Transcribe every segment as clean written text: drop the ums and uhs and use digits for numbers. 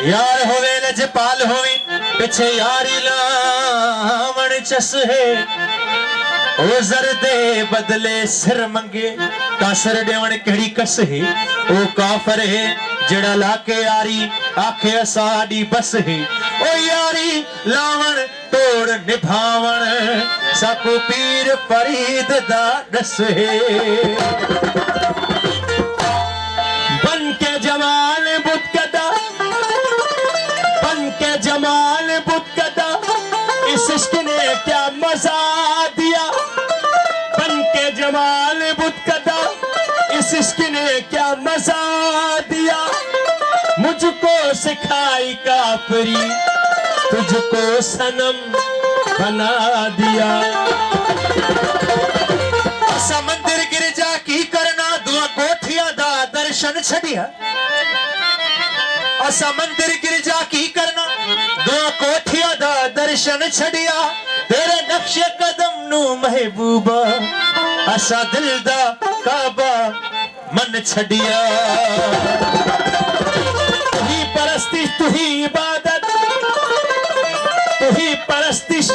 यार होवे लजपाल होवे पिछे यारी लावण चस है ओ जरदे बदले सिर मंगे कासर देवण केड़ी कस है ओ काफर है जड़ा लाके यारी आखे असाडी बस है ओ यारी लावण तोड़ निभावण साकू पीर फरीद दा दस है बन के जमाल बुतकदा बन के जमाल बुतकदा इस इश्क ने क्या मजा दिया बन के जमाल बुतकदा इस इश्क ने क्या मजा दिया मुझको सिखाई काफरी तुझको सनम बना दिया समंदर गिरजा की करना दुआ कोठिया दा दर्शन छड़िया असा मंदिर गिरजा की करना दो कोठिया दा दर्शन छड़िया तेरे नक्शे कदम नू महबूबा असा दिल दा काबा मन छड़िया तुही परस्तिश तुही इबादत तुही परस्तिश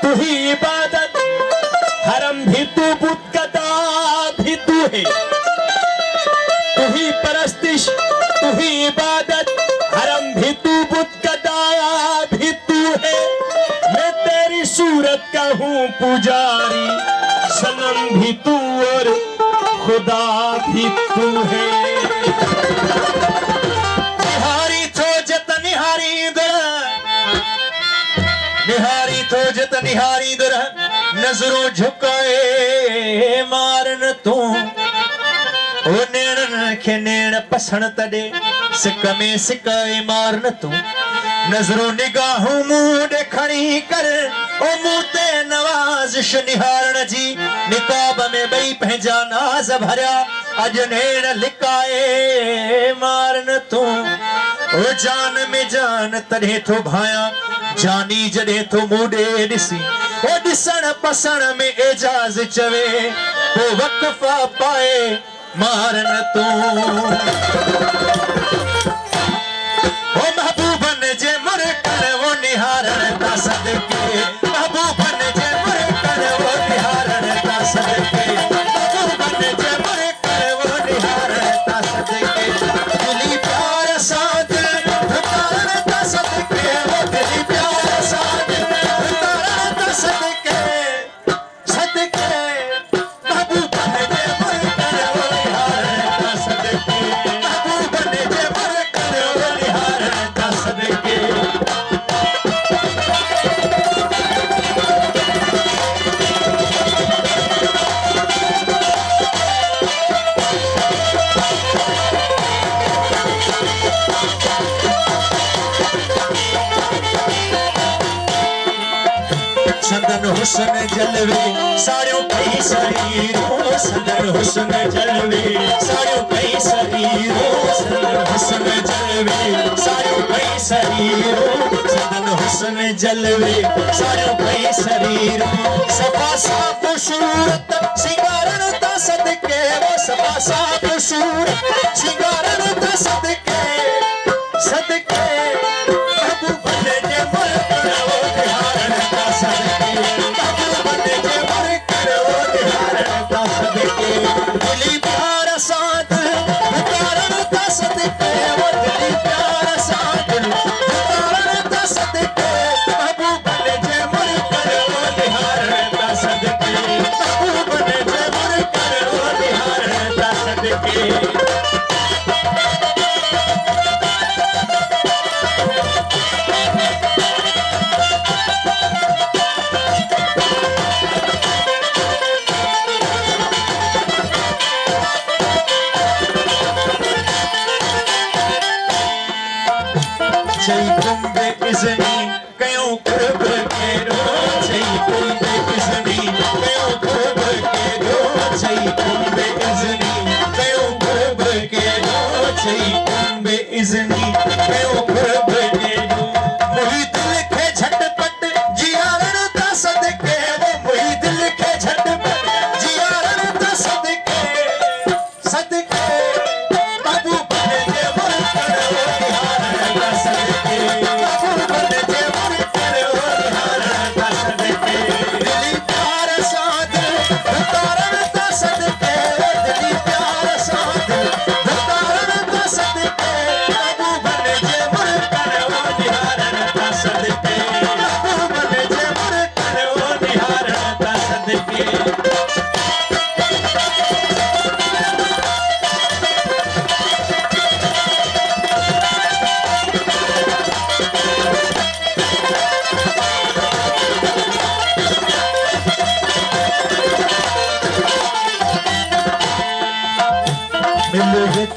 तुही इबादत हरम भी तू बुतकदा भी तू है तुही परस्तिश तुही इबादत हरम भी तू बुतकदा भी तू है मैं तेरी सूरत का हूँ पुजारी सनम भी तू और खुदा भी तू है निहारी थो जत निहारी दुर निहारी थो जत निहारी दुर नजरों झुकाए मारन तू ओ नेणन खे नेण पसण तडे सिक में सिकाए मारन तू नजरों निगाहूं मुंह देखणी कर ओ मुंह ते नवाज़िश निहारण जी निकाब में बई पंहिंजा नाज़ भरिया अज नेण लिकाए मारन तू ओ जान में जान तॾहिं थो भाया जानी जॾहिं थो मूंडे ॾिसी ओ ॾिसण पसण में एजाज़ चवे पोइ वक़फ़ा पाए मारन तू ओ महबूबन जे मुरकन वो निहारण ता सदके महबूबन जे मुरकन वो निहारण ता सदके महबूबन जे मुरकन वो निहारण ता सदके दिली प्यार साथ उतारण ता सदके वो दिली प्यार साथ उतारण ता सदके सदके महबूबन जे मुरकन वो निहारण ता सदके महबूबन जे मुरकन वो निहारण ता सदके संदन हुस्न जलवे साड़ियों कई शरीरों संदन हुस्न जलवे साड़ियों कई शरीरों संदन हुस्न जलवे साड़ियों कई शरीरों संदन हुस्न जलवे साड़ियों कई शरीरों सफा साफ सूरत सिंगारन ता सदके वो सफा साफ सूरत सिंगारन ता सदके सदके महबूबन जे मुरकन वो निहारन ता सदके महबूबन जे मुरकन वो निहारन ता सदके दिली प्यार साथ उतारन ता सदके वो दिली प्यार साथ उतारन ता सदके महबूबन जे मुरकन वो निहारन ता सदके महबूबन जे मुरकन वो निहारन ता सदके चई कुंबे इज़नी कयों कुर्ब केरो चई कुंबे इज़नी कयों कुर्ब केरो चई कुंबे इज़नी कयों कुर्ब केरो चई कुंबे इज़नी कयों कुर्ब केरो मुही दिल खे झटपट जियारण ता सदके वो मुही दिल खे झटपट जियारण ता सदके सदके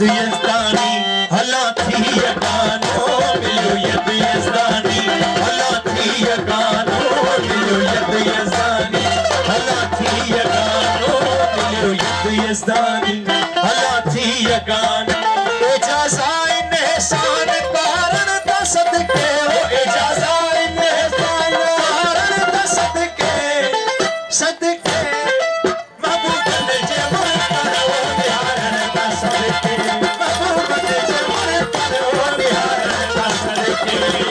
यज़दानी हला थी यगानो मिलो यद यज़दानी हला थी यगानो मिलो यद यज़दानी हला थी यगानो मिलो यद यज़दानी हला थी यगानो इजाज़ाइन एहसान कारण ता सदके हो इजाज़ाइन एहसान कारण ता सदके सदके महबूबन जे मुर करो निहारन ता सदके महबूबन जे मुर करो निहारन ता सदके